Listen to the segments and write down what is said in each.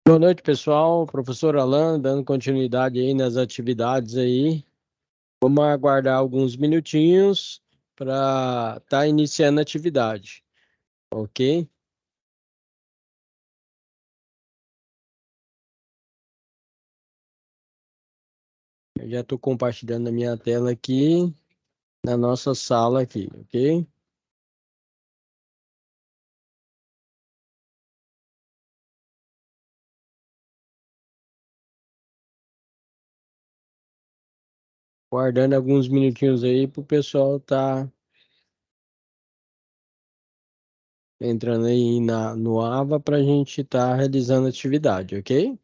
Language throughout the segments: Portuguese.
Boa noite, pessoal. Professor Alan, dando continuidade aí nas atividades aí. Vamos aguardar alguns minutinhos para estar iniciando a atividade, ok? Eu já estou compartilhando a minha tela aqui na nossa sala aqui, ok? Guardando alguns minutinhos aí para o pessoal estar entrando aí no AVA para a gente estar realizando a atividade, ok?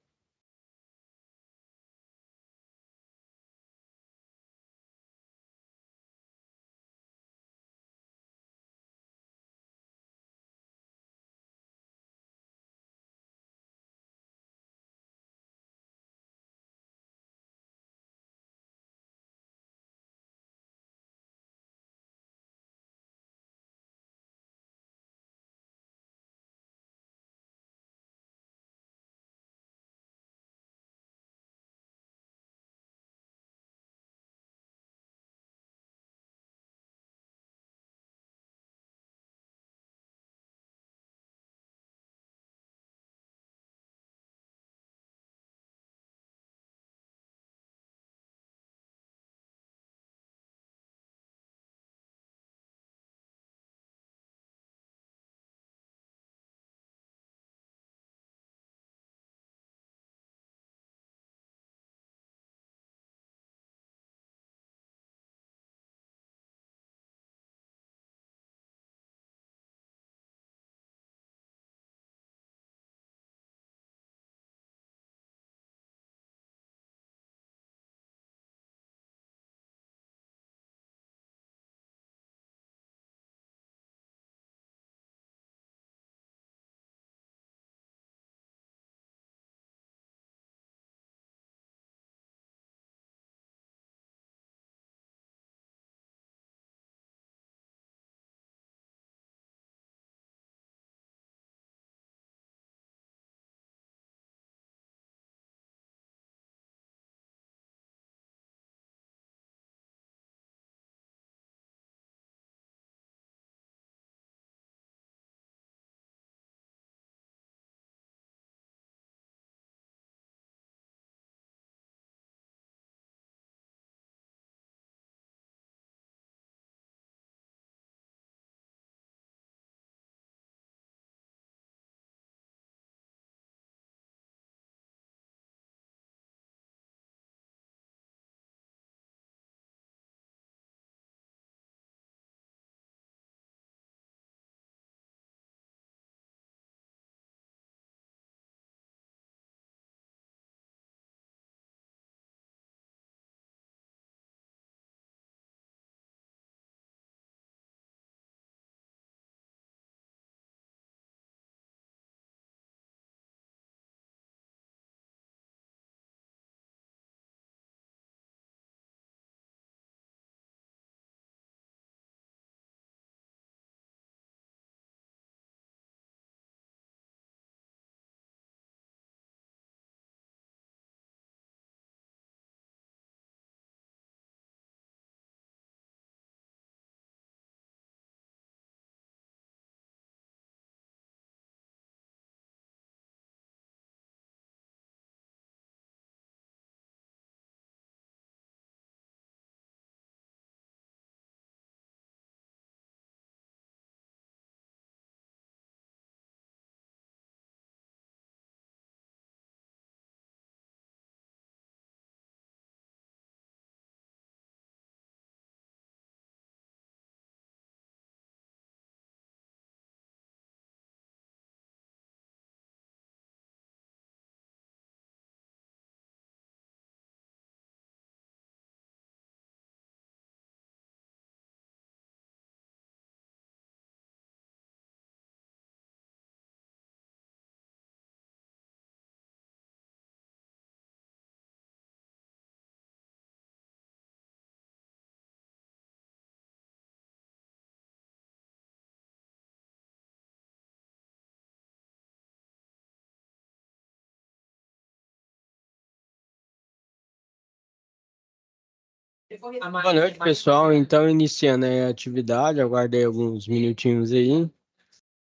Boa noite, pessoal. Então, iniciando aí a atividade, aguardei alguns minutinhos aí.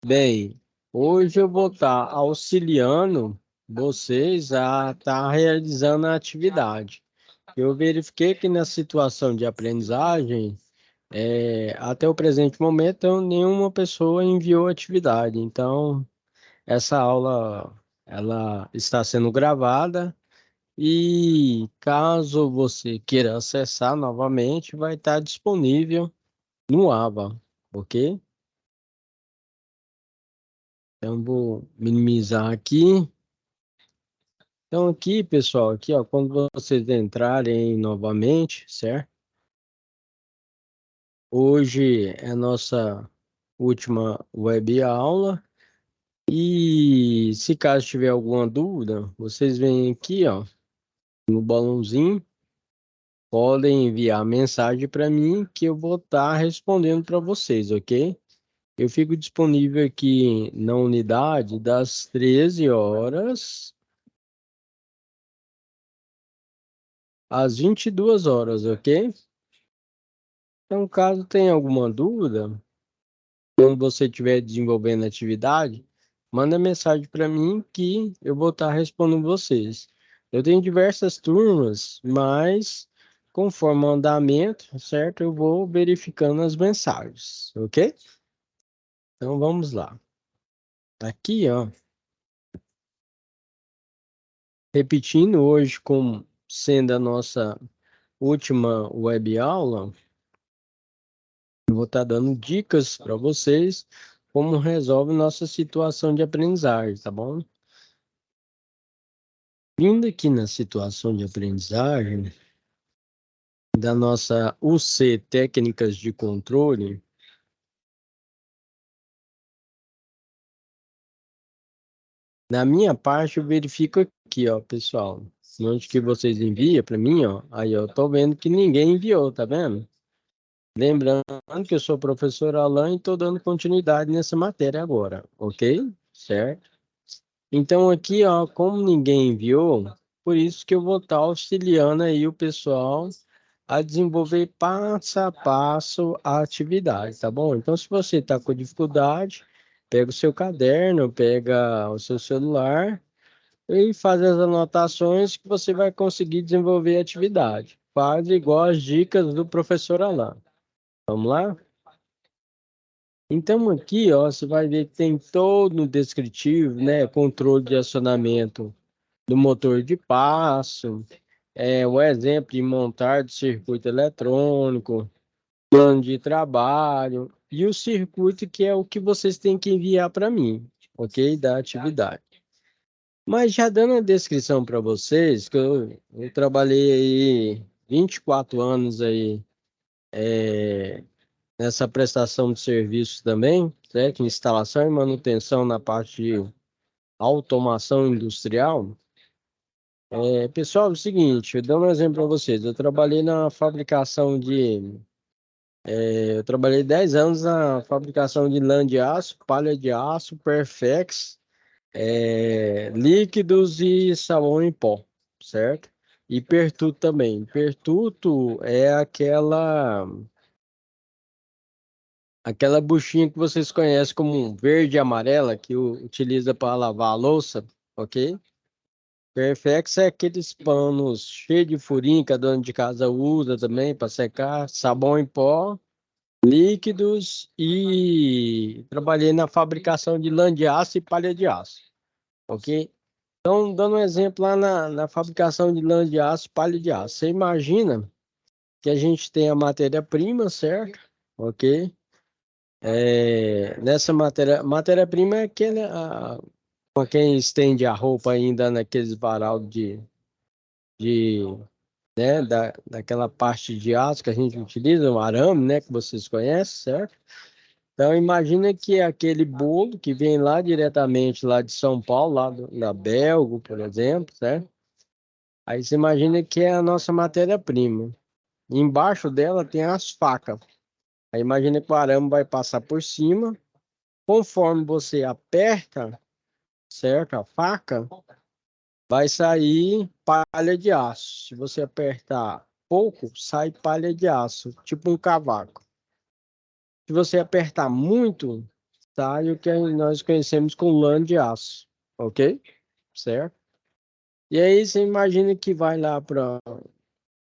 Bem, hoje eu vou estar auxiliando vocês a estar realizando a atividade. Eu verifiquei que na situação de aprendizagem, até o presente momento, nenhuma pessoa enviou atividade. Então, essa aula, ela está sendo gravada. E caso você queira acessar novamente, vai estar disponível no AVA, ok? Então, vou minimizar aqui. Então, aqui, pessoal, aqui, ó, quando vocês entrarem novamente, certo? Hoje é a nossa última web aula. E se caso tiver alguma dúvida, vocês vêm aqui, ó, no balãozinho, podem enviar mensagem para mim que eu vou estar respondendo para vocês, ok? Eu fico disponível aqui na unidade das 13 horas às 22 horas, ok? Então, caso tenha alguma dúvida, quando você estiver desenvolvendo a atividade, manda mensagem para mim que eu vou estar respondendo vocês. Eu tenho diversas turmas, mas conforme o andamento, certo? Eu vou verificando as mensagens, ok? Então, vamos lá. Aqui, ó. Repetindo hoje como sendo a nossa última web aula, eu vou estar dando dicas para vocês como resolve nossa situação de aprendizagem, tá bom? Vindo aqui na situação de aprendizagem da nossa UC Técnicas de Controle, na minha parte eu verifico aqui, ó, pessoal, onde que vocês enviam para mim, ó, aí eu tô vendo que ninguém enviou, tá vendo? Lembrando que eu sou professor Alan e estou dando continuidade nessa matéria agora, ok? Certo? Então aqui, ó, como ninguém enviou, por isso que eu vou estar auxiliando aí o pessoal a desenvolver passo a passo a atividade, tá bom? Então, se você está com dificuldade, pega o seu caderno, pega o seu celular e faz as anotações que você vai conseguir desenvolver a atividade. Faz igual as dicas do professor Alan. Vamos lá? Então aqui, ó, você vai ver que tem todo o descritivo, né? Controle de acionamento do motor de passo, o exemplo de montar de circuito eletrônico, plano de trabalho e o circuito que é o que vocês têm que enviar para mim, ok? Da atividade. Mas já dando a descrição para vocês, que eu trabalhei aí 24 anos aí nessa prestação de serviços também, certo? Instalação e manutenção na parte de automação industrial. Pessoal, é o seguinte, eu dou um exemplo para vocês. Eu trabalhei na fabricação de. Eu trabalhei 10 anos na fabricação de lã de aço, palha de aço, perfex, líquidos e sabão em pó, certo? E pertuto também. Pertuto é aquela buchinha que vocês conhecem como verde e amarela, que utiliza para lavar a louça, ok? Perfex é aqueles panos cheios de furinho que a dona de casa usa também para secar, sabão em pó, líquidos e trabalhei na fabricação de lã de aço e palha de aço, ok? Então, dando um exemplo lá na fabricação de lã de aço e palha de aço, você imagina que a gente tem a matéria-prima, certo? Ok? Nessa matéria-prima é aquele, para quem estende a roupa ainda naqueles varal de né, daquela parte de aço que a gente utiliza, o arame, né, que vocês conhecem, certo? Então, imagina que é aquele bolo que vem lá diretamente lá de São Paulo, da Belgo, por exemplo, certo? Aí você imagina que é a nossa matéria-prima. Embaixo dela tem as facas. Aí imagina que o arame vai passar por cima. Conforme você aperta, certo? A faca, vai sair palha de aço. Se você apertar pouco, sai palha de aço, tipo um cavaco. Se você apertar muito, sai o que nós conhecemos como lã de aço, ok? Certo? E aí você imagina que vai lá para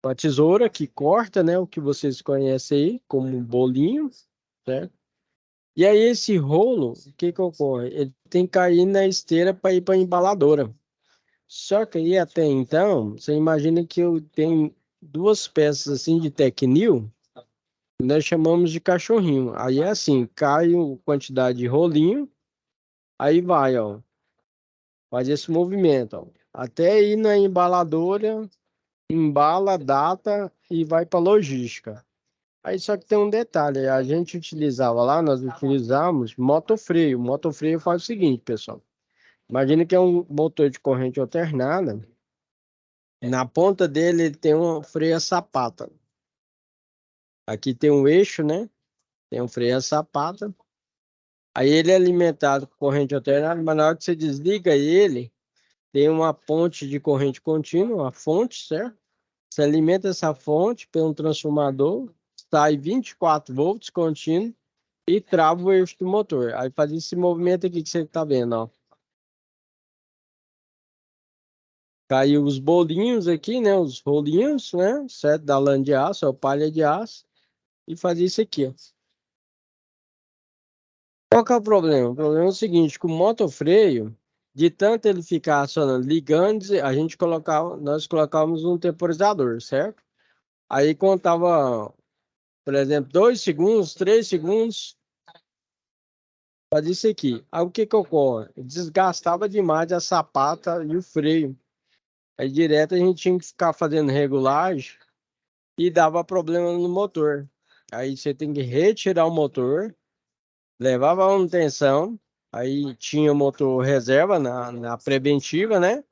a tesoura que corta, né? O que vocês conhecem aí como um bolinho, certo? E aí esse rolo, o que que ocorre? Ele tem que cair na esteira para ir para a embaladora. Só que aí até então, você imagina que eu tenho duas peças assim de tecnil, que nós chamamos de cachorrinho. Aí é assim, cai a quantidade de rolinho, aí vai, ó, faz esse movimento, ó, até ir na embaladora, embala, data e vai para logística. Aí só que tem um detalhe, a gente utilizava lá, nós utilizamos motofreio. Motofreio faz o seguinte, pessoal. Imagina que é um motor de corrente alternada. Na ponta dele ele tem um freio a sapata. Aqui tem um eixo, né? Tem um freio a sapata. Aí ele é alimentado com corrente alternada, mas na hora que você desliga ele, tem uma ponte de corrente contínua, uma fonte, certo? Você alimenta essa fonte pelo transformador, sai 24 volts contínuo e trava o eixo do motor. Aí faz esse movimento aqui que você está vendo, ó. Caiu os bolinhos aqui, né? Os rolinhos, né? Certo? Da lã de aço, ou palha de aço. E faz isso aqui, ó. Qual que é o problema? O problema é o seguinte, com o motofreio, de tanto ele ficar acionando, ligando, nós colocávamos um temporizador, certo? Aí contava, por exemplo, 2 segundos, 3 segundos, fazia isso aqui. Aí o que que ocorre? Desgastava demais a sapata e o freio. Aí direto a gente tinha que ficar fazendo regulagem e dava problema no motor. Aí você tem que retirar o motor, levava a manutenção, aí tinha o motor reserva na preventiva, né?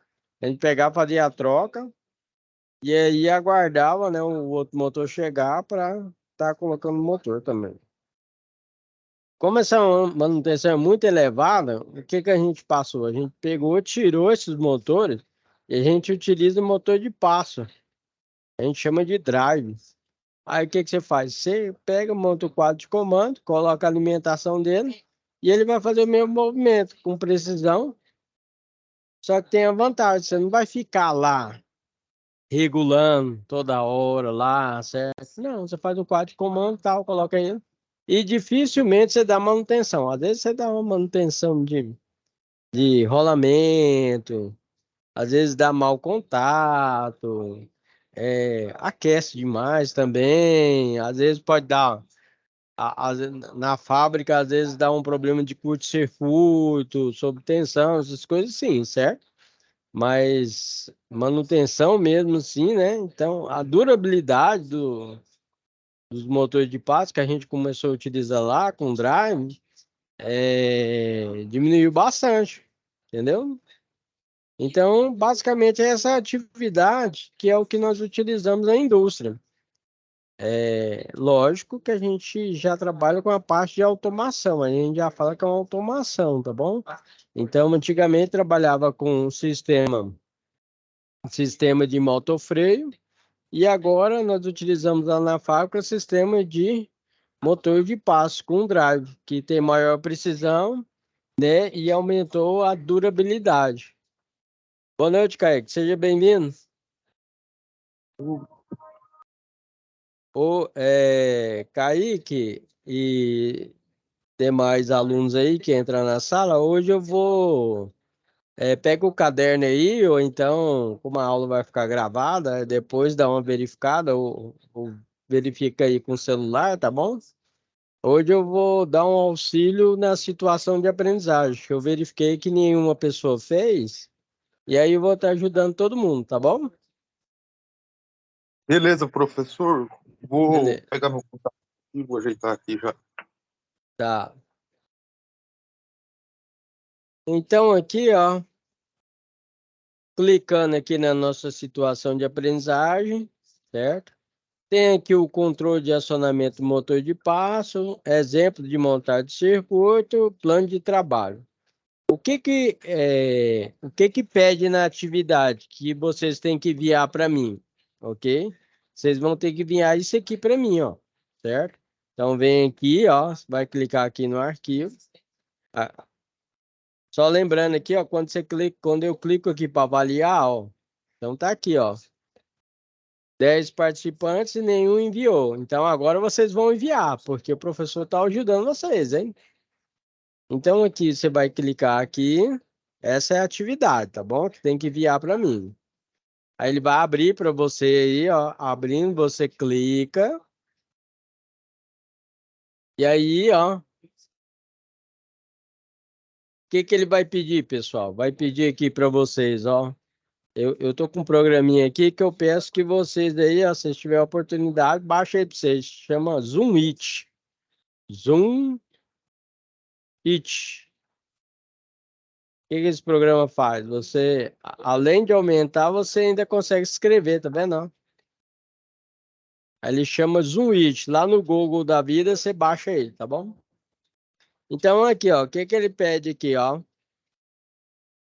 A gente pegava, fazia a troca e aí aguardava, né, o outro motor chegar para estar colocando o motor também. Como essa manutenção é muito elevada, o que que a gente passou? A gente pegou, tirou esses motores e a gente utiliza o motor de passo. A gente chama de drive. Aí o que que você faz? Você pega, monta o quadro de comando, coloca a alimentação dele e ele vai fazer o mesmo movimento com precisão. Só que tem a vantagem, você não vai ficar lá regulando toda hora lá, certo? Não, você faz o quadro de comando, tal, coloca ele. E dificilmente você dá manutenção. Às vezes você dá uma manutenção de rolamento, às vezes dá mau contato, aquece demais também, às vezes pode dar. Na fábrica, às vezes dá um problema de curto-circuito, sob tensão, essas coisas sim, certo? Mas manutenção mesmo, sim, né? Então, a durabilidade dos motores de passo que a gente começou a utilizar lá com drive diminuiu bastante, entendeu? Então, basicamente, é essa atividade que é o que nós utilizamos na indústria. Lógico que a gente já trabalha com a parte de automação, a gente já fala que é uma automação, tá bom? Então, antigamente trabalhava com sistema de motofreio e agora nós utilizamos lá na fábrica sistema de motor de passo com drive, que tem maior precisão, né? E aumentou a durabilidade. Boa noite, Kaique. Seja bem-vindo. Kaique e demais alunos aí que entram na sala, hoje eu vou. Pega o caderno aí, ou então, como a aula vai ficar gravada, depois dá uma verificada, ou verifica aí com o celular, tá bom? Hoje eu vou dar um auxílio na situação de aprendizagem, que eu verifiquei que nenhuma pessoa fez, e aí eu vou estar ajudando todo mundo, tá bom? Beleza, professor. Vou Beleza, pegar meu computador e vou ajeitar aqui já. tá. Então aqui, ó, clicando aqui na nossa situação de aprendizagem, certo? Tem aqui o controle de acionamento do motor de passo, exemplo de montagem de circuito, plano de trabalho. O que que pede na atividade que vocês têm que enviar para mim, ok? vocês vão ter que enviar isso aqui para mim, ó, certo? Então, vem aqui, ó, você vai clicar aqui no arquivo. Ah, só lembrando aqui, ó, quando eu clico aqui para avaliar, ó, então tá aqui, ó, 10 participantes e nenhum enviou. Então, agora vocês vão enviar, porque o professor está ajudando vocês, hein? Então, aqui você vai clicar aqui, essa é a atividade, tá bom? Que tem que enviar para mim. Aí ele vai abrir para você aí, ó, abrindo, você clica. E aí, ó, o que ele vai pedir, pessoal? Vai pedir aqui para vocês, ó. Eu tô com um programinha aqui que eu peço que vocês aí, ó, se vocês tiverem oportunidade, baixa aí para vocês. Chama Zoom It. Zoom It. O que esse programa faz? Você, além de aumentar, você ainda consegue escrever, tá vendo? Ó? Aí ele chama Zoom It. Lá no Google da vida, você baixa ele, tá bom? Então, aqui, ó, o que ele pede aqui, ó?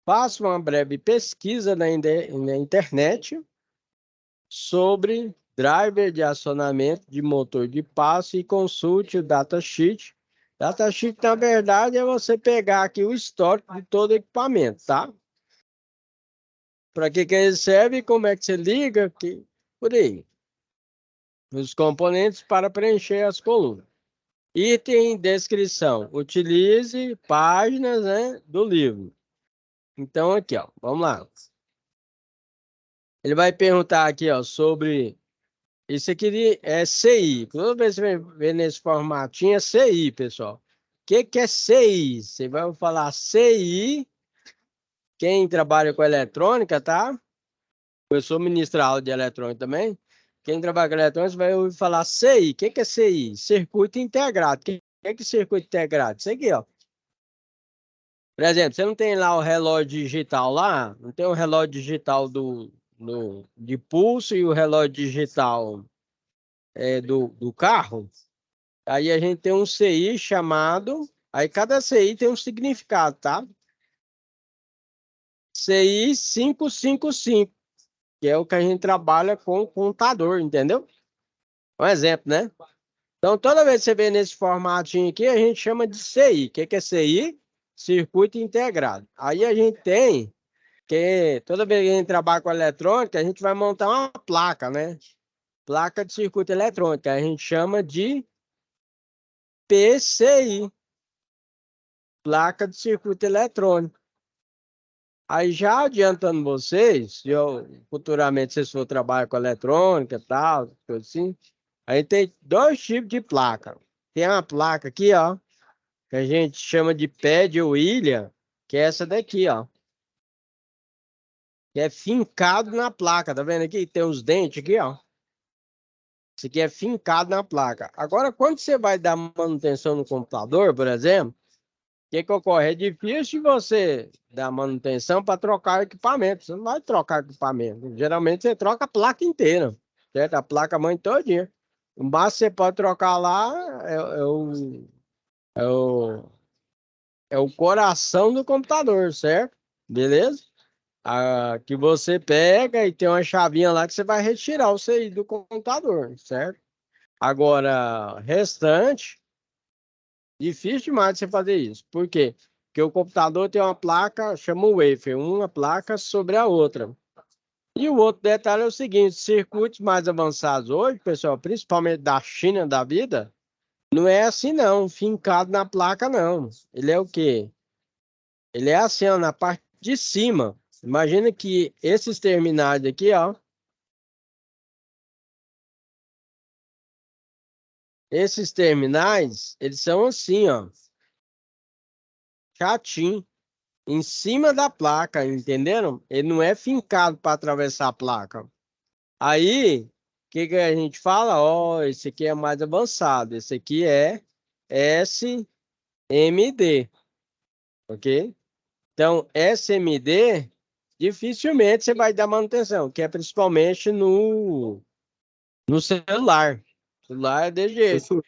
Faça uma breve pesquisa na internet sobre driver de acionamento de motor de passo e consulte o datasheet. Datasheet, na verdade, é você pegar aqui o histórico de todo o equipamento, tá? Para que ele serve, como é que você liga, por aí. Os componentes para preencher as colunas. Item descrição. Utilize páginas, né, do livro. Então, aqui, ó, vamos lá. Ele vai perguntar aqui, ó, sobre... Isso aqui é CI. Toda vez que você vê nesse formatinho, é CI, pessoal. O que é CI? Você vai falar CI. Quem trabalha com eletrônica, tá? Eu sou ministro aula de eletrônica também. Quem trabalha com eletrônica vai ouvir falar CI. O que é CI? Circuito integrado. O que é circuito integrado? Isso aqui, ó. Por exemplo, você não tem lá o relógio digital lá? Não tem o relógio digital de pulso e o relógio digital do carro? Aí a gente tem um CI chamado... Aí cada CI tem um significado, tá? CI 555, que é o que a gente trabalha com o computador, entendeu? Um exemplo, né? Então, toda vez que você vê nesse formatinho aqui, a gente chama de CI. O que é CI? Circuito integrado. Aí a gente tem que, toda vez que a gente trabalha com eletrônica, a gente vai montar uma placa, né? Placa de circuito eletrônico. A gente chama de PCI. Placa de circuito eletrônico. Aí já adiantando vocês, se futuramente vocês for trabalhar com eletrônica e tal, coisa assim, aí tem dois tipos de placa. Tem uma placa aqui, ó, que a gente chama de pé de ilha, que é essa daqui, ó. Que é fincado na placa, tá vendo aqui? Tem os dentes aqui, ó. Isso aqui é fincado na placa. Agora, quando você vai dar manutenção no computador, por exemplo, o que ocorre? É difícil você dar manutenção para trocar o equipamento. Você não vai trocar equipamento. Geralmente você troca a placa inteira, certo? A placa-mãe todinha. O máximo que você pode trocar lá é o, é o coração do computador, certo? Beleza? Que você pega e tem uma chavinha lá que você vai retirar o CI do computador, certo? Agora, restante, difícil demais de você fazer isso. Por quê? Porque o computador tem uma placa, chama o wafer, uma placa sobre a outra. E o outro detalhe é o seguinte, circuitos mais avançados hoje, pessoal, principalmente da China da vida, não é assim não, fincado na placa não. Ele é o quê? Ele é assim, ó, na parte de cima. Imagina que esses terminais aqui, ó, esses terminais, eles são assim, ó, chatinho, em cima da placa, entenderam? Ele não é fincado para atravessar a placa. Aí, o que a gente fala? Ó, esse aqui é mais avançado, esse aqui é SMD, ok? Então, SMD, dificilmente você vai dar manutenção, que é principalmente no celular. O celular é desse jeito. Professor,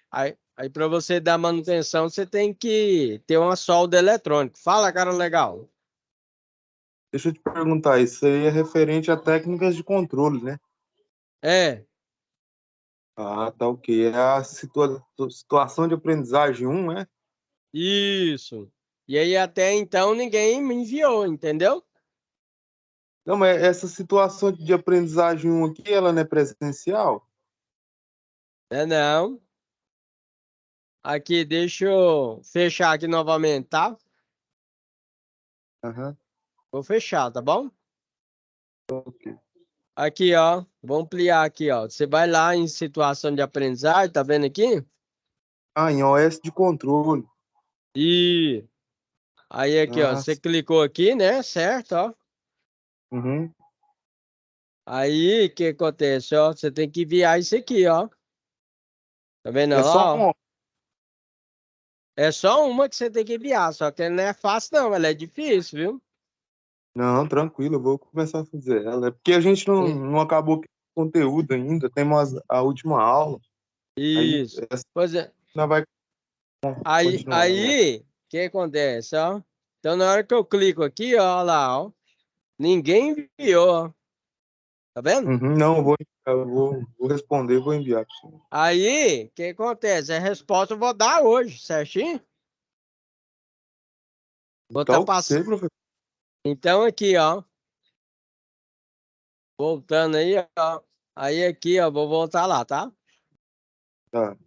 Aí para você dar manutenção, você tem que ter uma solda eletrônica. Fala, cara, legal. deixa eu te perguntar, isso aí é referente a técnicas de controle, né? É. Ah, tá ok. É a situação de aprendizagem um, né? Isso. E aí até então ninguém me enviou, entendeu? Não, mas essa situação de aprendizagem um aqui, ela não é presencial? É não. Aqui, deixa eu fechar aqui novamente, tá? Aham, Vou fechar, tá bom? ok. Aqui, ó. Vou ampliar aqui, ó. Você vai lá em situação de aprendizagem, tá vendo aqui? Ah, em OS de controle. E aí aqui, ó. Ah, Você clicou aqui, né? Certo, ó. uhum. Aí, o que acontece, ó? Você tem que enviar isso aqui, ó. Tá vendo É só lá, ó? um. É só uma que você tem que enviar, só que não é fácil, não. Ela é difícil, viu? Não, tranquilo, eu vou começar a fazer ela. É porque a gente não acabou com o conteúdo ainda, temos a última aula, aí Isso. essa Pois é. ainda vai Aí, continuar, né? aí, o que acontece, ó? Então, na hora que eu clico aqui, ó, lá, ó, ninguém enviou, ó. Tá vendo? Uhum, não, eu vou responder, vou enviar para você. Aí, o que acontece? A resposta eu vou dar hoje, certinho? Vou Tá estar ok, passando. professor. Então, aqui, ó, voltando aí, ó. Aí, aqui, ó, vou voltar lá, tá? Tá.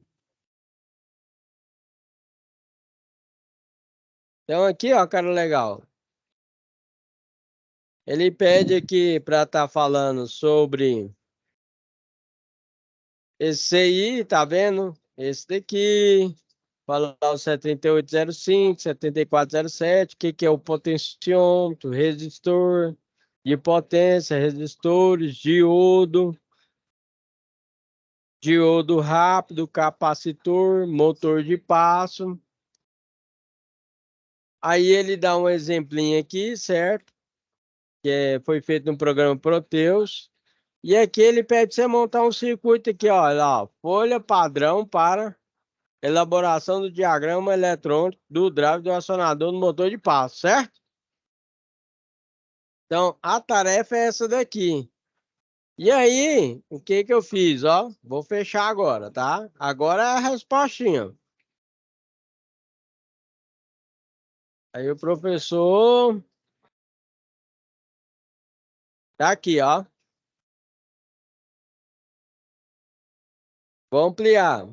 Então, aqui, ó, cara legal. Ele pede aqui para estar falando sobre esse aí, tá vendo? Esse daqui. Fala lá o 7805, 7407, o que que é o potenciômetro, resistor de potência, resistores, diodo rápido, capacitor, motor de passo. Aí ele dá um exemplinho aqui, certo? Foi feito no programa Proteus. E aqui ele pede você montar um circuito aqui, ó, lá, ó, folha padrão para elaboração do diagrama eletrônico do drive do acionador do motor de passo, certo? Então, a tarefa é essa daqui. E aí, o que que eu fiz, ó? Vou fechar agora, tá? Agora é a respostinha. Aí o professor tá aqui, ó. Vou ampliar.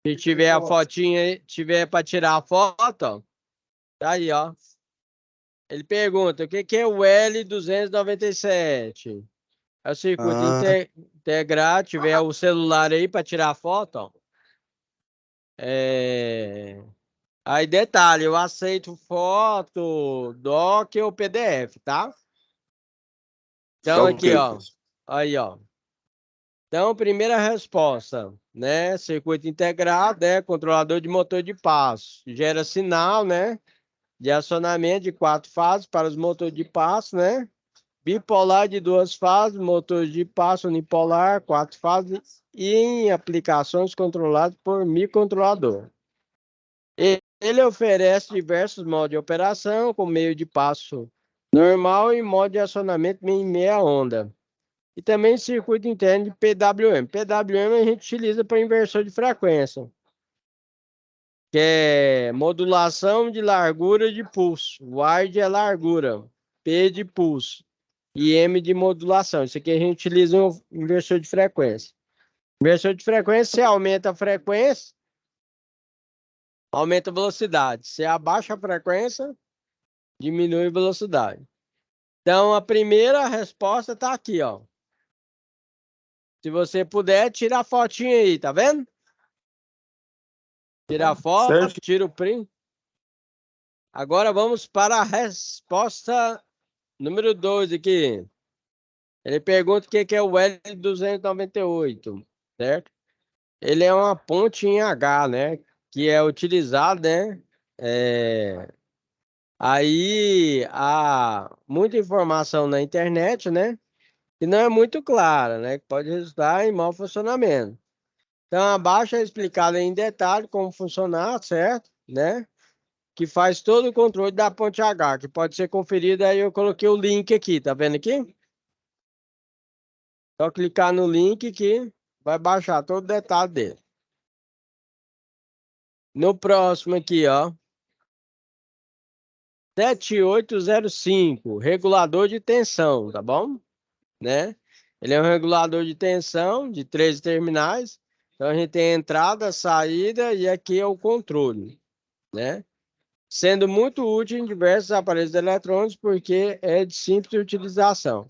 Se tiver a fotinha aí, tiver para tirar a foto, ó, tá aí, ó. Ele pergunta, o que que é o L297? É o circuito Ah, integrado, tiver o celular aí para tirar a foto, ó. É... Aí, detalhe, eu aceito foto, doc ou PDF, tá? tá Então, aqui, ok, ó. professor. Aí, ó. Então, primeira resposta, né? Circuito integrado, né? Controlador de motor de passo. Gera sinal, né? De acionamento de 4 fases para os motores de passo, né? Bipolar de 2 fases, motor de passo unipolar, 4 fases e em aplicações controladas por microcontrolador. Ele oferece diversos modos de operação, com meio de passo normal e modo de acionamento em meia onda. E também circuito interno de PWM. PWM a gente utiliza para inversor de frequência, que é modulação de largura de pulso. Wide é largura, P de pulso e M de modulação. Isso aqui a gente utiliza um inversor de frequência. Inversor de frequência, você aumenta a frequência, aumenta a velocidade. Você abaixa a frequência, diminui a velocidade. Então, a primeira resposta está aqui, ó. Se você puder, tira a fotinha aí, tá vendo? Tira a foto, Certo? tira o print. Agora vamos para a resposta número 2 aqui. Ele pergunta o que que é o L298, certo? Ele é uma ponte em H, né? Que é utilizado, né? Aí há muita informação na internet, né? Que não é muito clara, né? Que pode resultar em mau funcionamento. Então, abaixo é explicado em detalhe como funcionar, certo? Né? Que faz todo o controle da ponte H, que pode ser conferido. Aí eu coloquei o link aqui, tá vendo aqui? Só clicar no link que vai baixar todo o detalhe dele. No próximo aqui, ó. 7805, regulador de tensão, tá bom? Né? Ele é um regulador de tensão de 13 terminais. Então a gente tem entrada, saída e aqui é o controle, né? Sendo muito útil em diversos aparelhos eletrônicos porque é de simples utilização.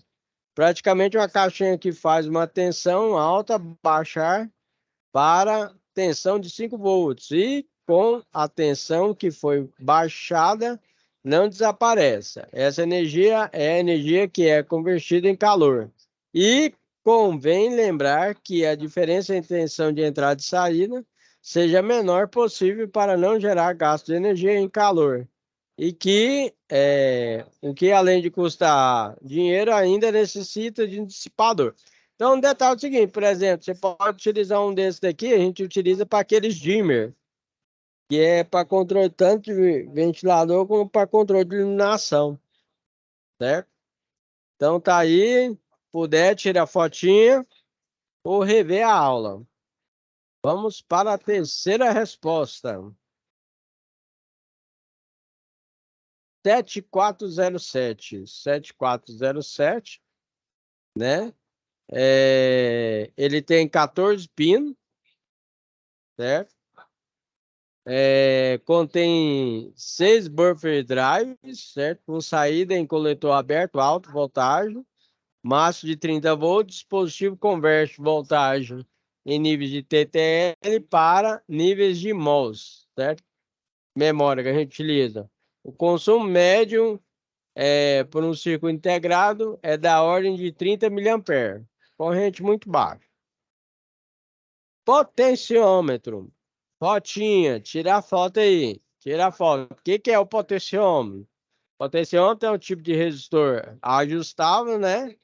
Praticamente uma caixinha que faz uma tensão alta baixar para tensão de 5 volts e com a tensão que foi baixada não desaparece. Essa energia é a energia que é convertida em calor. E convém lembrar que a diferença entre tensão de entrada e saída seja a menor possível para não gerar gasto de energia em calor. E que o que além de custar dinheiro ainda necessita de um dissipador. Então, um detalhe é o seguinte, por exemplo, você pode utilizar um desses daqui, a gente utiliza para aqueles dimmer, que é para controle tanto de ventilador como para controle de iluminação, certo? Então, tá aí, puder, tira a fotinha ou rever a aula. Vamos para a terceira resposta. 7407, né? Ele tem 14 pinos, certo? Contém 6 buffer drives, certo? Com saída em coletor aberto, alto voltagem, máximo de 30 volts, dispositivo converte voltagem em níveis de TTL para níveis de MOS, certo? Memória que a gente utiliza. O consumo médio por um circuito integrado é da ordem de 30 mA, corrente muito baixa. Potenciômetro. Fotinha, tira a foto aí. Tira a foto. O que é o potenciômetro? Potenciômetro é um tipo de resistor ajustável, né?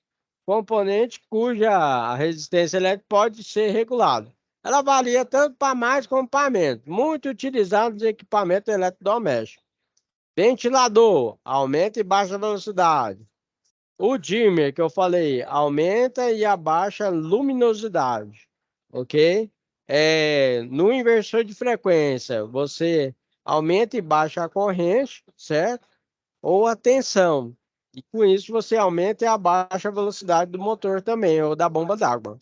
Componente cuja a resistência elétrica pode ser regulada. Ela varia tanto para mais como para menos. Muito utilizado nos equipamentos eletrodomésticos. Ventilador, aumenta e baixa velocidade. O dimmer que eu falei, aumenta e abaixa a luminosidade, ok? No inversor de frequência, você aumenta e baixa a corrente, certo? Ou a tensão. E com isso você aumenta e abaixa a velocidade do motor também, ou da bomba d'água,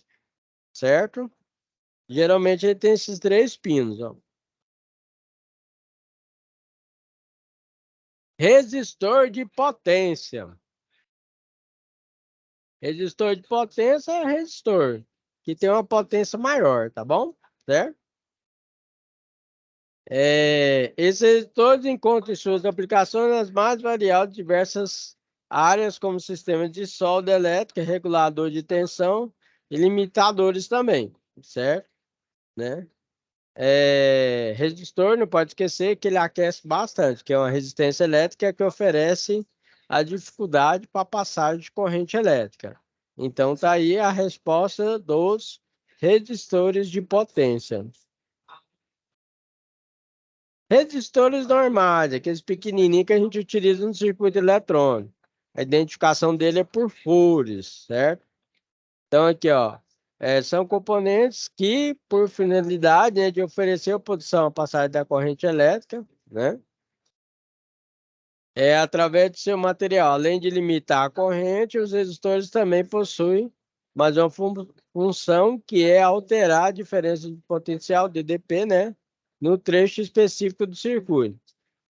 certo? Geralmente ele tem esses 3 pinos, ó. Resistor de potência. Resistor de potência é resistor que tem uma potência maior, tá bom? Certo? Esses resistores encontram suas aplicações nas mais variadas diversas áreas, como sistemas de solda elétrica, regulador de tensão e limitadores também, certo? Né? Resistor, não pode esquecer que ele aquece bastante, que é uma resistência elétrica que oferece a dificuldade para passagem de corrente elétrica. Então, tá aí a resposta dos resistores de potência. Resistores normais, aqueles pequenininhos que a gente utiliza no circuito eletrônico. A identificação dele é por fures, certo? Então, aqui, ó, são componentes que, por finalidade, né, de oferecer oposição à passagem da corrente elétrica, né? Através do seu material. Além de limitar a corrente, os resistores também possuem mais uma função que é alterar a diferença de potencial, DDP, né? No trecho específico do circuito.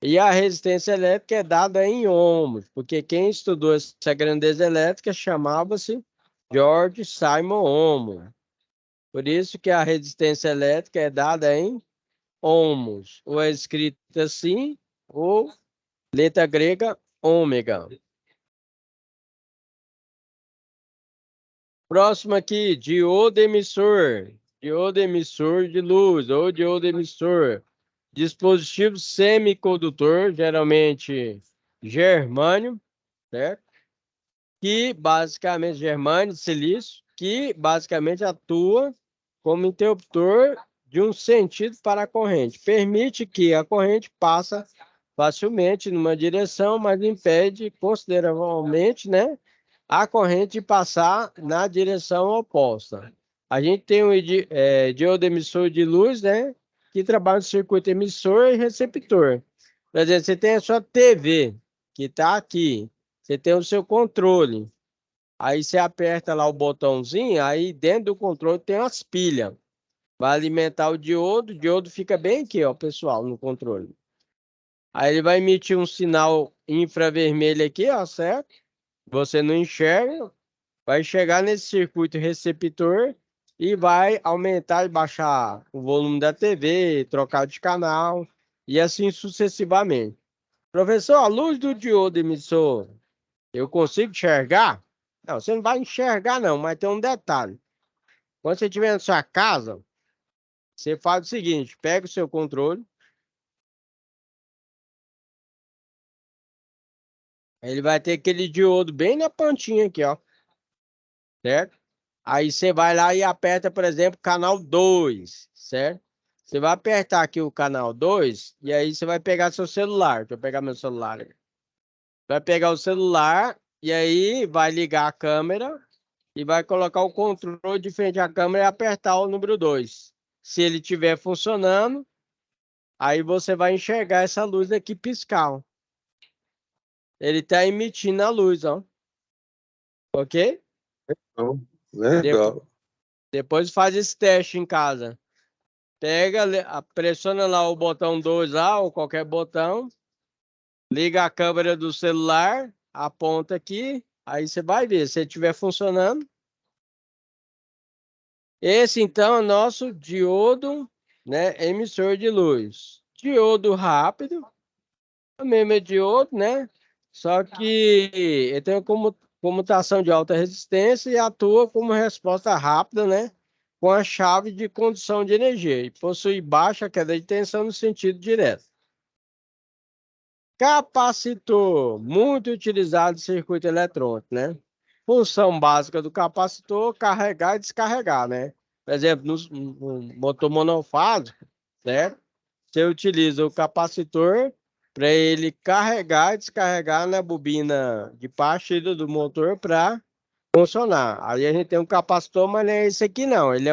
E a resistência elétrica é dada em ohms, porque quem estudou essa grandeza elétrica chamava-se George Simon Ohm. Por isso que a resistência elétrica é dada em ohms, ou é escrita assim, ou letra grega ômega. Próximo aqui, diodo emissor. Diodo emissor de luz, ou diodo emissor. Dispositivo semicondutor, geralmente germânio, certo? Que basicamente, germânio, silício, que basicamente atua como interruptor de um sentido para a corrente. Permite que a corrente passe facilmente numa direção, mas impede consideravelmente, né, a corrente passar na direção oposta. A gente tem um diodo emissor de luz, né? Que trabalha no circuito emissor e receptor. Por exemplo, você tem a sua TV, que está aqui. Você tem o seu controle. Aí você aperta lá o botãozinho, aí dentro do controle tem umas pilhas. Vai alimentar o diodo fica bem aqui, ó, pessoal, no controle. Aí ele vai emitir um sinal infravermelho aqui, ó, certo? Você não enxerga, vai chegar nesse circuito receptor e vai aumentar e baixar o volume da TV, trocar de canal e assim sucessivamente. Professor, a luz do diodo emissor, eu consigo enxergar? Não, você não vai enxergar não, mas tem um detalhe. Quando você estiver na sua casa, você faz o seguinte, pega o seu controle, ele vai ter aquele diodo bem na pontinha aqui, ó, certo? Aí você vai lá e aperta, por exemplo, canal 2, certo? Você vai apertar aqui o canal 2 e aí você vai pegar seu celular. Deixa eu pegar meu celular aqui. Vai pegar o celular e aí vai ligar a câmera e vai colocar o controle de frente à câmera e apertar o número 2. Se ele estiver funcionando, aí você vai enxergar essa luz aqui piscar, ó. Ele está emitindo a luz, ó. Ok? Então, Depo- legal. Depois faz esse teste em casa. Pega, pressiona lá o botão 2 lá, ou qualquer botão. Liga a câmera do celular, aponta aqui. Aí você vai ver, se estiver funcionando. Esse, então, é o nosso diodo, né, emissor de luz. Diodo rápido, o mesmo é diodo, né? Só que ele tem uma comutação de alta resistência e atua como resposta rápida, né? Com a chave de condução de energia e possui baixa queda de tensão no sentido direto. Capacitor, muito utilizado em circuito eletrônico, né? Função básica do capacitor, carregar e descarregar, né? Por exemplo, no motor monofásico, né? Você utiliza o capacitor para ele carregar e descarregar na bobina de partida do motor para funcionar. Aí a gente tem um capacitor, mas não é esse aqui não. Ele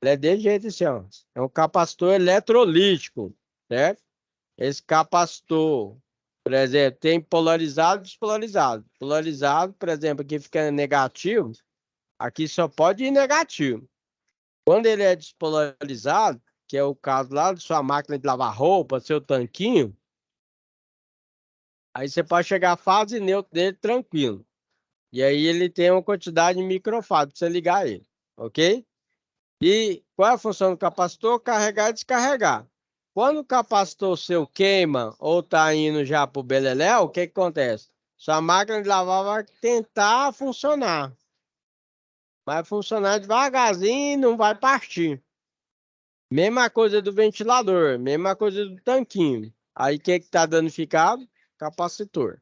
é desse jeito assim, ó. É um capacitor eletrolítico, certo? Esse capacitor, por exemplo, tem polarizado e despolarizado. Polarizado, por exemplo, aqui fica negativo, aqui só pode ir negativo. Quando ele é despolarizado, que é o caso lá da sua máquina de lavar roupa, seu tanquinho, aí você pode chegar à fase neutra dele tranquilo. E aí ele tem uma quantidade de microfado para você ligar ele, ok? E qual é a função do capacitor? Carregar e descarregar. Quando o capacitor seu queima ou está indo já para o beleléu, o que acontece? Sua máquina de lavar vai tentar funcionar. Vai funcionar devagarzinho e não vai partir. Mesma coisa do ventilador, mesma coisa do tanquinho. Aí o que está danificado? Capacitor.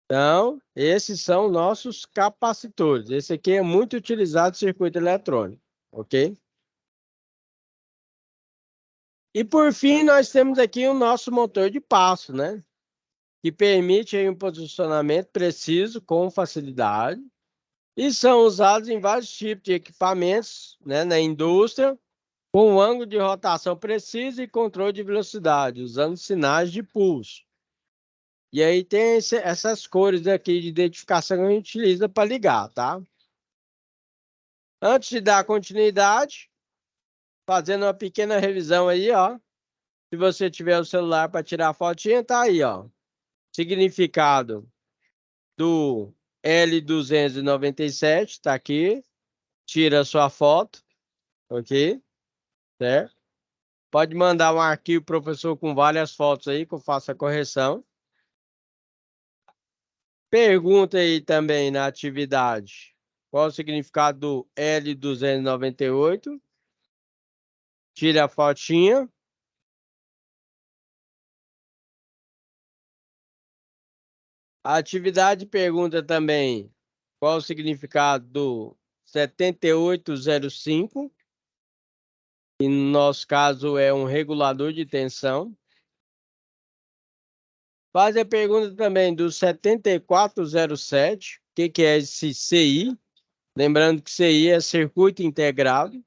Então, esses são nossos capacitores. Esse aqui é muito utilizado no circuito eletrônico, ok? E por fim, nós temos aqui o nosso motor de passo, né? Que permite aí um posicionamento preciso com facilidade. E são usados em vários tipos de equipamentos, né, na indústria, com ângulo de rotação preciso e controle de velocidade, usando sinais de pulso. E aí tem essas cores aqui de identificação que a gente utiliza para ligar, tá? Antes de dar continuidade, fazendo uma pequena revisão aí, ó. Se você tiver o celular para tirar a fotinha, tá aí, ó. Significado do L297, tá aqui. Tira a sua foto, ok? Certo? Pode mandar um arquivo, professor, com várias fotos aí, que eu faço a correção. Pergunta aí também na atividade. Qual o significado do L298? Tira a fotinha. A atividade pergunta também qual o significado do 7805, que no nosso caso é um regulador de tensão. Faz a pergunta também do 7407, o que é esse CI? Lembrando que CI é circuito integrado.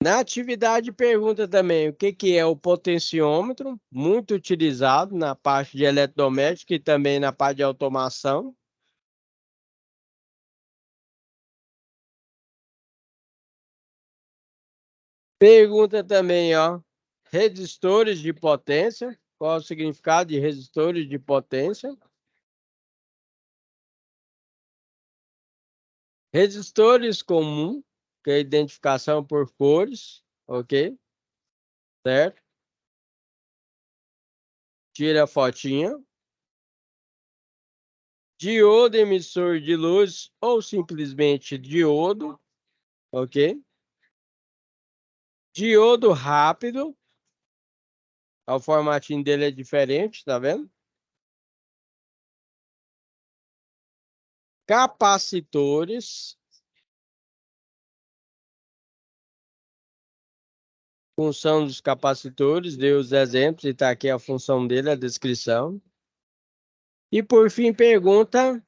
Na atividade, pergunta também o que é o potenciômetro, muito utilizado na parte de eletrodoméstico e também na parte de automação. Pergunta também, ó, resistores de potência. Qual é o significado de resistores de potência? Resistores comum, que é identificação por cores, ok? Certo? Tira a fotinha. Diodo emissor de luz ou simplesmente diodo, ok? Diodo rápido, o formatinho dele é diferente, tá vendo? Capacitores, função dos capacitores, dei os exemplos e tá aqui a função dele, a descrição. E por fim pergunta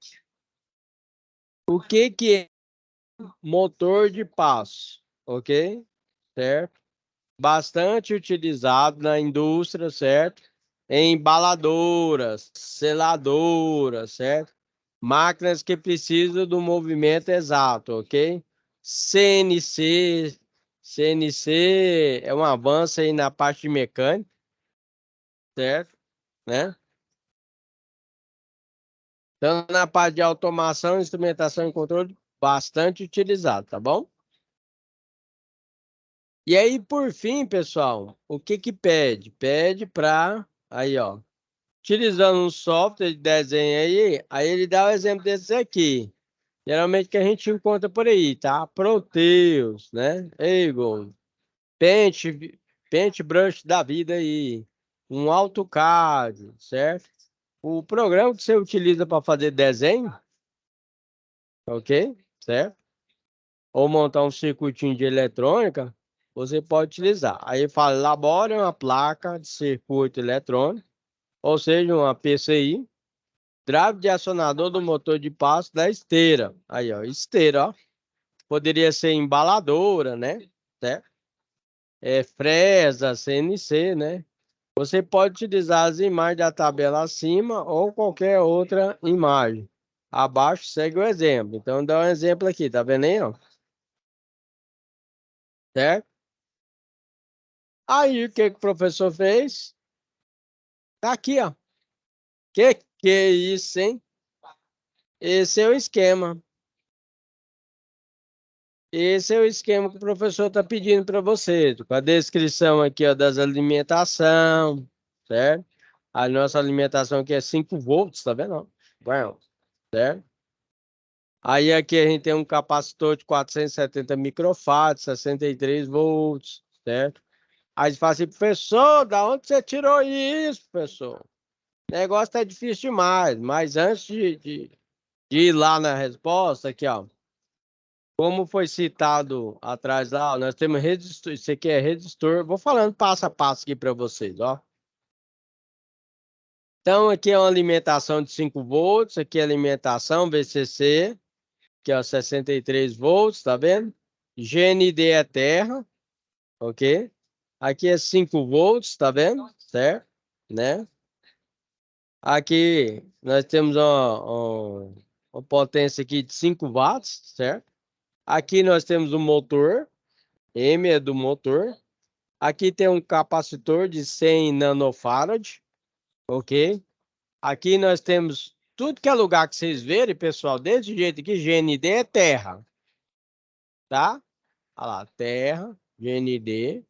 o que é motor de passo, ok? Certo? Bastante utilizado na indústria, certo? Em embaladoras, seladoras, certo? Máquinas que precisam do movimento exato, ok? CNC é um avanço aí na parte de mecânica, certo? Né? Então, na parte de automação, instrumentação e controle, bastante utilizado, tá bom? E aí, por fim, pessoal, o que que pede? Pede para, aí, ó, utilizando um software de desenho aí ele dá o exemplo desses aqui. Geralmente que a gente encontra por aí, tá? Proteus, né? Eagle, Paint, Paintbrush da vida aí, um AutoCAD, certo? O programa que você utiliza para fazer desenho, ok? Certo? Ou montar um circuitinho de eletrônica, você pode utilizar. Aí fala, elabore uma placa de circuito eletrônico, ou seja, uma PCI, drive de acionador do motor de passo da esteira. Aí, ó, esteira, ó. Poderia ser embaladora, né? Certo? Fresa, CNC, né? Você pode utilizar as imagens da tabela acima ou qualquer outra imagem. Abaixo segue o exemplo. Então, dá um exemplo aqui, tá vendo aí, ó? Certo? Aí, o que que o professor fez? Tá aqui, ó. Que é isso, hein? Esse é o esquema. Esse é o esquema que o professor está pedindo para você, com a descrição aqui, ó, das alimentação, certo? A nossa alimentação aqui é 5 volts, tá vendo? Bom, certo? Aí aqui a gente tem um capacitor de 470 microfarads, 63 volts, certo? Aí você fala assim, professor, da onde você tirou isso, professor? O negócio tá difícil demais, mas antes de ir lá na resposta, aqui, ó. Como foi citado atrás lá, ó, nós temos resistor, isso aqui é resistor. Vou falando passo a passo aqui para vocês, ó. Então, aqui é uma alimentação de 5 volts, aqui é alimentação VCC, que é 63 volts, tá vendo? GND é terra, ok? Aqui é 5 volts, tá vendo? Certo? Né? Aqui nós temos uma potência aqui de 5 watts, certo? Aqui nós temos o motor, M é do motor. Aqui tem um capacitor de 100 nanofarad, ok? Aqui nós temos tudo que é lugar que vocês verem, pessoal, desse jeito aqui, GND é terra, tá? Olha lá, terra, GND,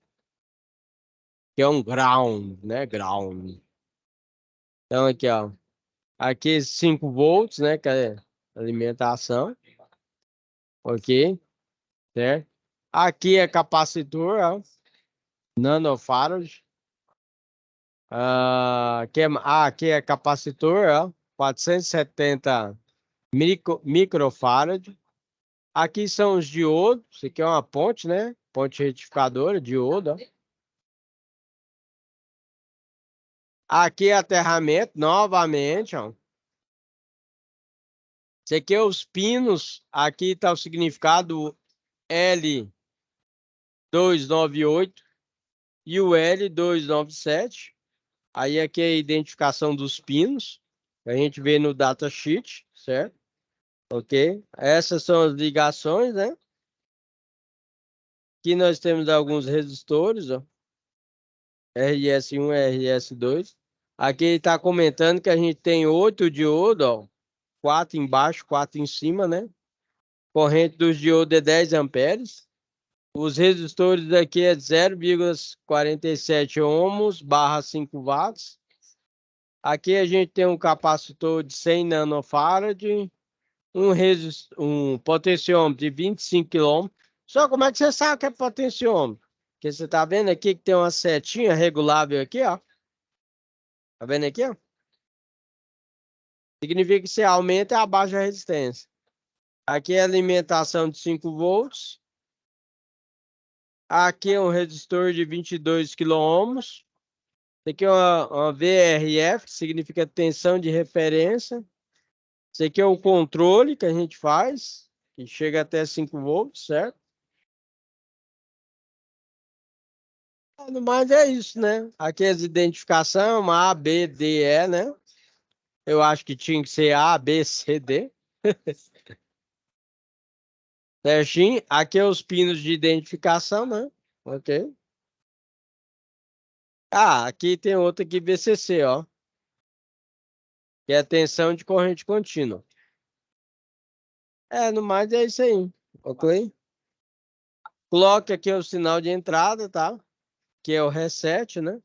que é um ground, né? Ground. Então aqui, ó, aqui 5 volts, né? Que é alimentação, ok? Certo? Aqui é capacitor, ó, nanofarad. Aqui é capacitor, ó, 470 microfarad. Aqui são os diodos. Isso aqui é uma ponte, né? Ponte retificadora, diodo, ó. Aqui é aterramento, novamente, ó. Isso aqui é os pinos. Aqui está o significado L298 e o L297. Aí aqui é a identificação dos pinos. A gente vê no datasheet, certo? Ok? Essas são as ligações, né? Aqui nós temos alguns resistores, ó. RS1 e RS2. Aqui ele está comentando que a gente tem 8 diodos, ó. 4 embaixo, 4 em cima, né? Corrente dos diodos é 10 amperes. Os resistores aqui é 0,47 ohms barra 5 watts. Aqui a gente tem um capacitor de 100 nanofarad, um potenciômetro de 25 kΩ. Só como é que você sabe que é potenciômetro? Porque você tá vendo aqui que tem uma setinha regulável aqui, ó. Tá vendo aqui, ó? Significa que você aumenta e abaixa a resistência. Aqui é alimentação de 5 volts. Aqui é um resistor de 22 kΩ. Isso aqui é uma VRF, que significa tensão de referência. Isso aqui é o controle que a gente faz, que chega até 5 volts, certo? No mais é isso, né? Aqui as identificação, A, B, D, E, né? Eu acho que tinha que ser A, B, C, D. Certinho? Aqui é os pinos de identificação, né? Ok. Ah, aqui tem outro aqui, VCC, ó. Que é tensão de corrente contínua. No mais é isso aí. Ok? Clock aqui é o sinal de entrada, tá? Que é o reset, né?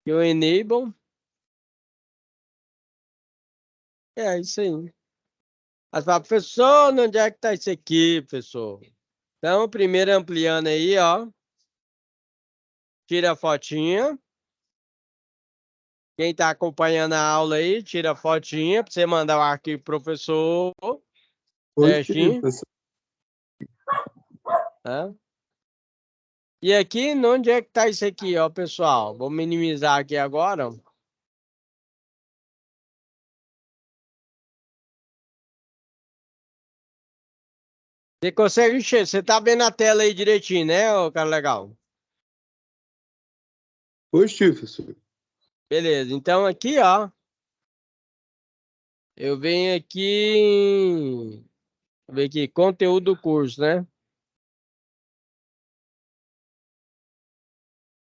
Que é o enable. É isso aí. Mas fala, professor, onde é que tá isso aqui, professor? Então, primeiro ampliando aí, ó. Tira a fotinha. Quem tá acompanhando a aula aí, tira a fotinha para você mandar o arquivo pro professor. Positivo, Certinho? professor. Tá? E aqui, onde é que tá isso aqui, ó, pessoal? Vou minimizar aqui agora. Você consegue enxergar? Você tá vendo a tela aí direitinho, né, ô cara legal? Positivo, professor. Beleza. Então aqui, ó, eu venho aqui, vou ver aqui, conteúdo do curso, né?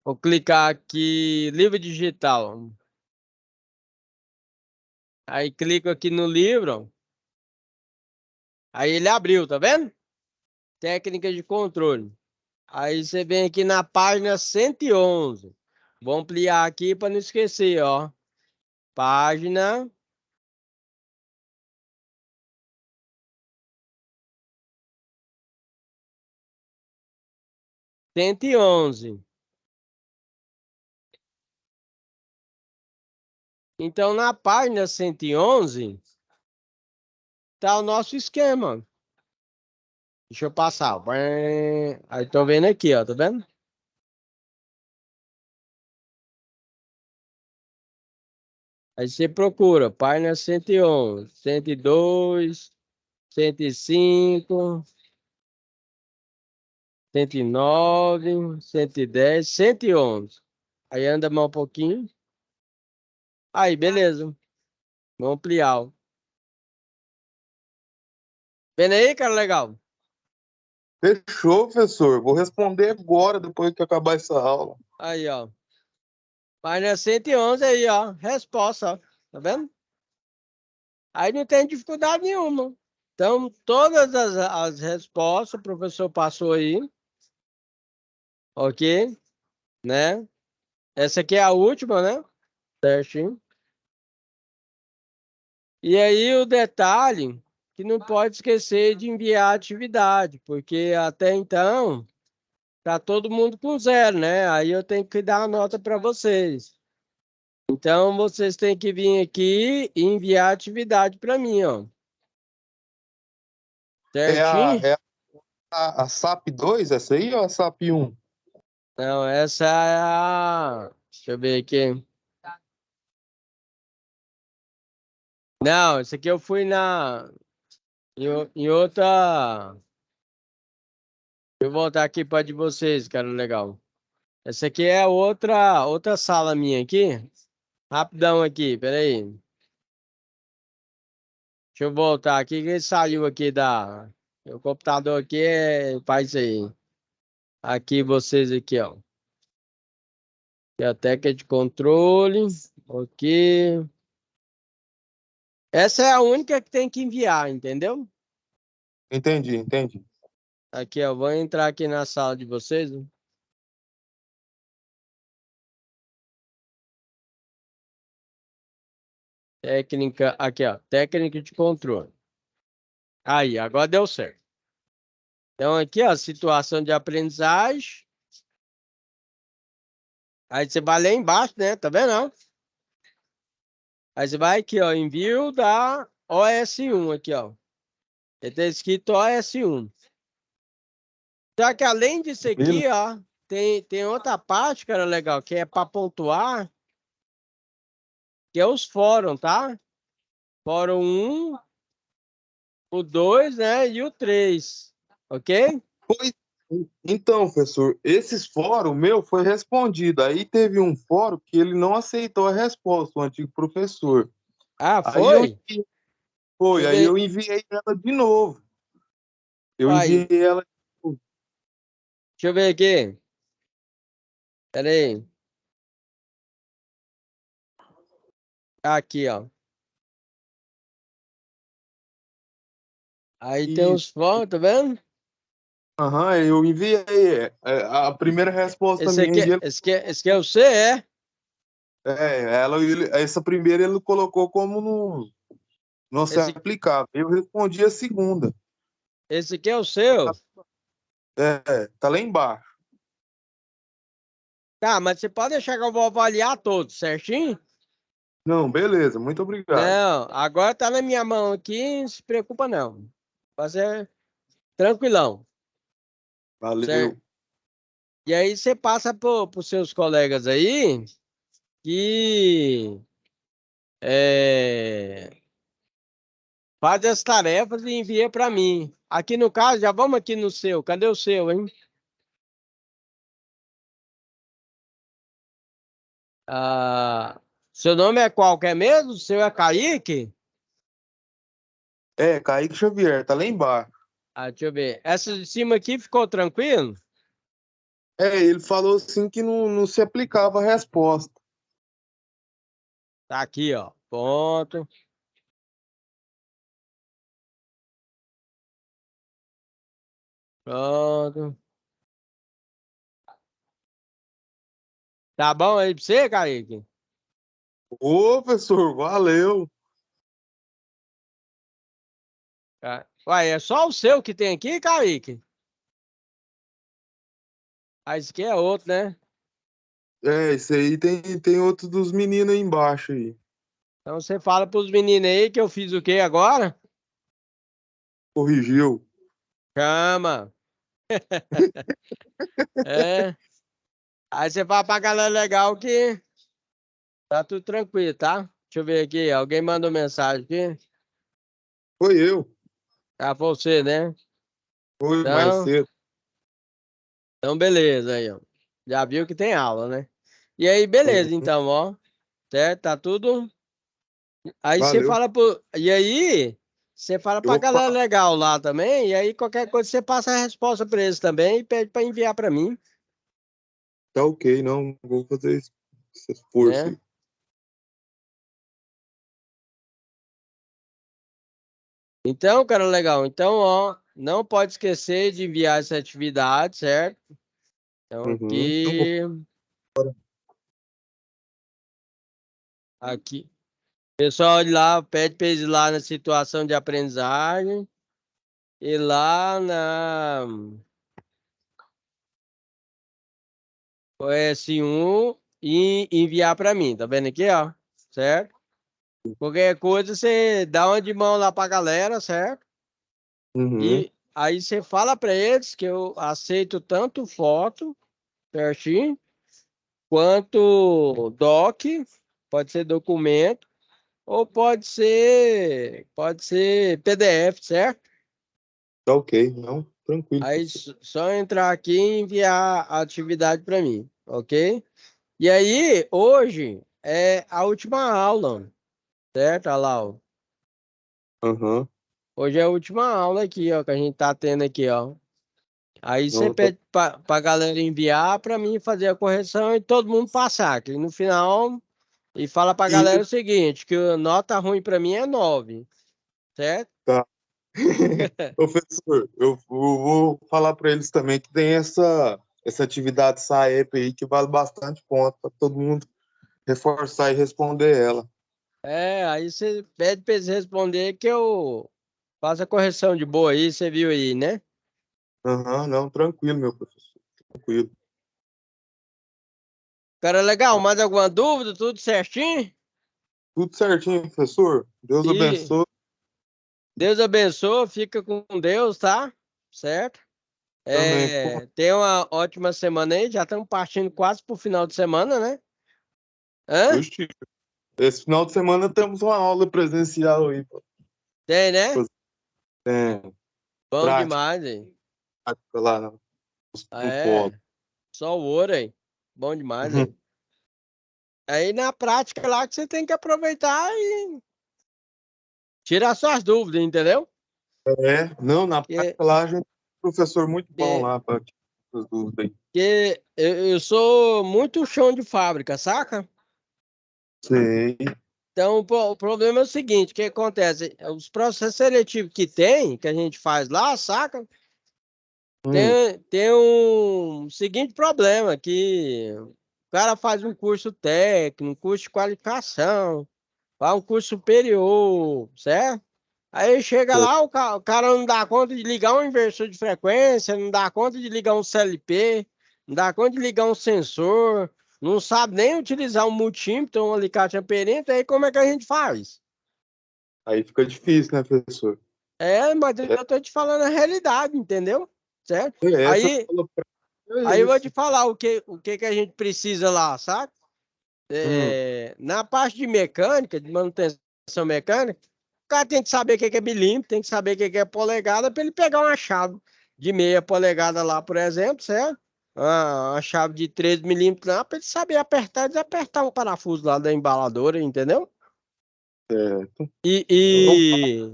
Vou clicar aqui, livro digital. Aí clico aqui no livro. Aí ele abriu, tá vendo? Técnica de controle. Aí você vem aqui na página 111. Vou ampliar aqui para não esquecer, ó. Página 111. Então, na página 111, tá o nosso esquema. Deixa eu passar. Aí tô vendo aqui, ó, tá vendo? Aí você procura, página 111, 102, 105, 109, 110, 111. Aí anda mais um pouquinho. Aí, beleza. Vamos ampliar, ó. Vendo aí, cara, legal? Fechou, professor. Vou responder agora, depois que acabar essa aula. Aí, ó. Página 111 aí, ó. Resposta, ó. Tá vendo? Aí não tem dificuldade nenhuma. Então, todas as respostas o professor passou aí. Ok? Né? Essa aqui é a última, né? Certinho. E aí o detalhe que não pode esquecer de enviar a atividade, porque até então tá todo mundo com zero, né? Aí eu tenho que dar a nota para vocês. Então vocês têm que vir aqui e enviar a atividade para mim, ó. É a, Certinho? é a SAP 2, essa aí, ou a SAP 1? Não, essa é a... Deixa eu ver aqui. Não, esse aqui eu fui em outra. Deixa eu voltar aqui para de vocês, cara, legal. Essa aqui é outra sala minha aqui. Rapidão aqui, peraí. Deixa eu voltar aqui, que ele saiu aqui da. O computador aqui faz isso aí. Aqui vocês aqui, ó. Aqui a tecla de controle. Ok. Essa é a única que tem que enviar, entendeu? Entendi. Aqui, ó. Vou entrar aqui na sala de vocês. Técnica, aqui, ó. Técnica de controle. Aí, agora deu certo. Então, aqui, ó, situação de aprendizagem. Aí você vai lá embaixo, né? Tá vendo? Ó? Aí você vai aqui, ó. Envio da OS1 aqui, ó. Ele tá escrito OS1. Só que além disso Tranquilo? aqui, ó, tem outra parte, cara, legal, que é para pontuar, que é os fóruns, tá? Fórum 1, o 2, né? E o 3. Ok? Pois, então, professor, esses fóruns meu foi respondido. Aí teve um fórum que ele não aceitou a resposta, o antigo professor. Ah, Aí eu foi? enviei, Deixa foi, eu aí eu ver. enviei ela de novo. Eu Aí, enviei ela. deixa eu ver aqui. Pera aí. Aqui, ó. Aí tem os Isso. fóruns, tá vendo? Aham, eu enviei. A primeira resposta Esse minha, aqui, esse aqui é o C, é? essa primeira ele colocou como não se Esse, aplicava. Eu respondi a segunda. esse aqui é o seu? Tá lá embaixo. Tá, mas você pode deixar que eu vou avaliar todos, certinho? Não, beleza, muito obrigado. Não, agora tá na minha mão aqui, não se preocupa não. Vai ser tranquilão, certo? Valeu. E aí você passa para os seus colegas aí que é, faz as tarefas e envia para mim. Aqui no caso, já vamos aqui no seu. Cadê o seu, hein? Ah, seu nome é qual que é mesmo? O seu é Kaique? Kaique Xavier, tá lá embaixo. Ah, deixa eu ver. Essa de cima aqui ficou tranquilo? Ele falou assim que não se aplicava a resposta. Tá aqui, ó. Ponto. Pronto. Tá bom aí pra você, Kaique? Ô, professor, valeu. Ah, uai, é só o seu que tem aqui, Kaique? Ah, esse aqui é outro, né? Esse aí tem outro dos meninos aí embaixo aí. Então você fala pros meninos aí que eu fiz o quê agora? Corrigiu. Chama. É. Aí você fala pra galera legal que tá tudo tranquilo, tá? Deixa eu ver aqui. Alguém mandou mensagem aqui. Foi eu. Ah, foi você, né? Foi mais Então, cedo. então beleza aí, ó. Já viu que tem aula, né? E aí, beleza, Uhum. então, ó. Certo? Tá tudo. Aí você Valeu. fala pro. E aí, você fala pra Opa, galera legal lá também. E aí, qualquer coisa, você passa a resposta pra eles também e pede pra enviar pra mim, tá ok, não vou fazer esse esforço né? aí. Então, cara, legal. Então, ó, não pode esquecer de enviar essa atividade, certo? Então, Uhum. Eu vou. aqui. Pessoal de lá, pede para eles ir lá na situação de aprendizagem e lá na OS1 e enviar para mim, tá vendo aqui, ó? Certo? Qualquer coisa você dá uma de mão lá pra galera, certo? Uhum. E aí você fala para eles que eu aceito tanto foto, certinho, quanto doc, pode ser documento, ou pode ser PDF, certo? Tá ok, não, tranquilo, Aí professor. só entrar aqui e enviar a atividade para mim, ok? E aí, hoje é a última aula, certo, olha lá, ó. Aham, Hoje é a última aula aqui, ó, que a gente tá tendo aqui, ó. Aí você não, tá, pede pra galera enviar para mim fazer a correção e todo mundo passar, que no final, e fala pra e, galera o seguinte, que a nota ruim para mim é 9, certo? tá. Professor, eu vou falar para eles também que tem essa atividade SAEP aí que vale bastante ponto para todo mundo reforçar e responder ela. É, aí você pede pra eles responder que eu faço a correção de boa aí, você viu aí, né? Aham, não, tranquilo, meu professor, tranquilo. Cara, legal, mais alguma dúvida? Tudo certinho? Tudo certinho, professor. Deus E abençoe Deus abençoe, fica com Deus, tá? Certo? também. Tenha uma ótima semana aí, já estamos partindo quase pro final de semana, né? Hã? Oxi, esse final de semana temos uma aula presencial aí, pô. Tem, né? É, Bom prática demais, hein? lá no polo. Só o ouro, hein? Bom demais, hein? Aí na prática lá que você tem que aproveitar e tirar suas dúvidas, entendeu? É, não, na Que, prática lá a gente tem um professor muito bom que, lá para as dúvidas aí. que eu sou muito chão de fábrica, saca? Sei. Então, o problema é o seguinte, o que acontece? Os processos seletivos que tem, que a gente faz lá, saca? Hum, Tem um seguinte problema, que o cara faz um curso técnico, um curso de qualificação, faz um curso superior, certo? Aí chega sei. lá, o cara não dá conta de ligar um inversor de frequência, não dá conta de ligar um CLP, não dá conta de ligar um sensor, não sabe nem utilizar um multímetro, um alicate amperento, aí como é que a gente faz? Aí fica difícil, né, professor? Mas eu tô te falando a realidade, entendeu? Certo? Essa Aí, aula prática é aí eu vou te isso. falar o que a gente precisa lá, sabe? Hum, Na parte de mecânica, de manutenção mecânica, o cara tem que saber o que é milímetro, tem que saber o que é polegada, para ele pegar uma chave de meia polegada lá, por exemplo, certo? Uma chave de 13 milímetros lá, para ele saber apertar e desapertar um parafuso lá da embaladora, entendeu? certo. E, Não, e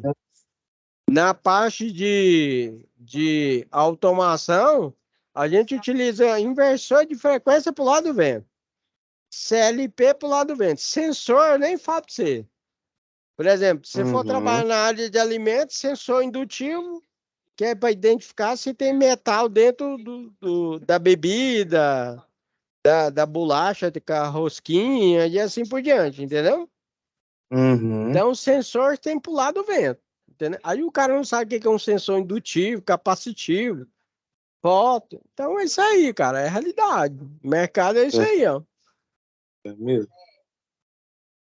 na parte de automação, a gente utiliza inversor de frequência para o lado do vento, CLP para o lado do vento, sensor, eu nem falo para você. Por exemplo, se você for uhum, trabalhar na área de alimentos, sensor indutivo, que é para identificar se tem metal dentro da bebida, da bolacha, com a rosquinha e assim por diante, entendeu? uhum, Então, o sensor tem para o lado do vento, entendeu? Aí o cara não sabe o que é um sensor indutivo, capacitivo, foto. Então, é isso aí, cara, é a realidade. O mercado é isso é, aí, ó. é mesmo.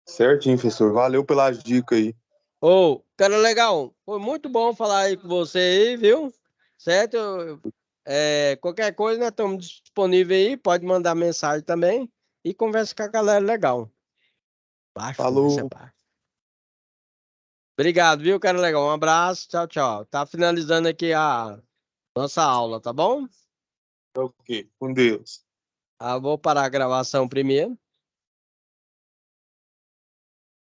Certinho, professor. Valeu pelas dicas aí. Ô, cara, legal. Foi muito bom falar aí com você aí, viu? Certo? Qualquer coisa, nós estamos disponíveis aí. Pode mandar mensagem também e conversa com a galera legal. Baixo, conversa Falou. baixo. Obrigado, viu, cara, legal? Um abraço. Tchau, tchau. Tá finalizando aqui a nossa aula, tá bom? Ok, com Deus. Vou parar a gravação primeiro.